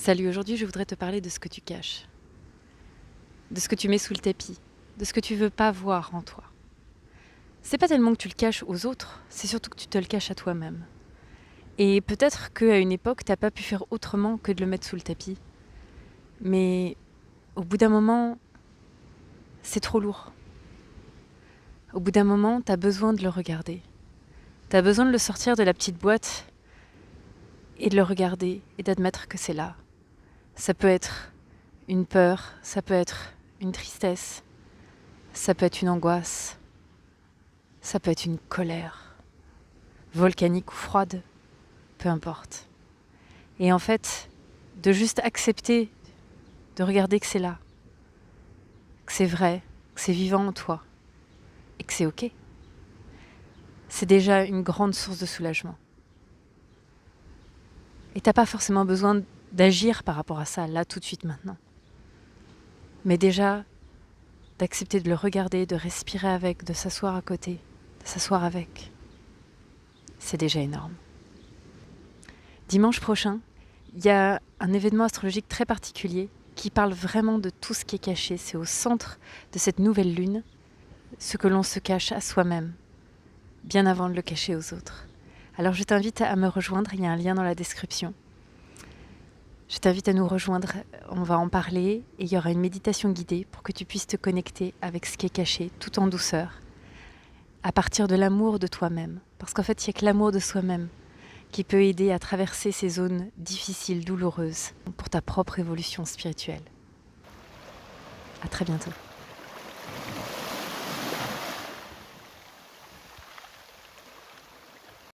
Salut, aujourd'hui je voudrais te parler de ce que tu caches, de ce que tu mets sous le tapis, de ce que tu veux pas voir en toi. C'est pas tellement que tu le caches aux autres, c'est surtout que tu te le caches à toi-même. Et peut-être qu'à une époque, t'as pas pu faire autrement que de le mettre sous le tapis. Mais au bout d'un moment, c'est trop lourd. Au bout d'un moment, t'as besoin de le regarder. T'as besoin de le sortir de la petite boîte et de le regarder et d'admettre que c'est là. Ça peut être une peur, ça peut être une tristesse, ça peut être une angoisse, ça peut être une colère, volcanique ou froide, peu importe. Et en fait, de juste accepter, de regarder que c'est là, que c'est vrai, que c'est vivant en toi, et que c'est ok, c'est déjà une grande source de soulagement. Et t'as pas forcément besoin d'agir par rapport à ça, là, tout de suite, maintenant. Mais déjà, d'accepter de le regarder, de respirer avec, de s'asseoir à côté, de s'asseoir avec, c'est déjà énorme. Dimanche prochain, il y a un événement astrologique très particulier qui parle vraiment de tout ce qui est caché. C'est au centre de cette nouvelle lune, ce que l'on se cache à soi-même, bien avant de le cacher aux autres. Alors je t'invite à me rejoindre, il y a un lien dans la description. Je t'invite à nous rejoindre, on va en parler et il y aura une méditation guidée pour que tu puisses te connecter avec ce qui est caché tout en douceur, à partir de l'amour de toi-même. Parce qu'en fait, il n'y a que l'amour de soi-même qui peut aider à traverser ces zones difficiles, douloureuses, pour ta propre évolution spirituelle. À très bientôt.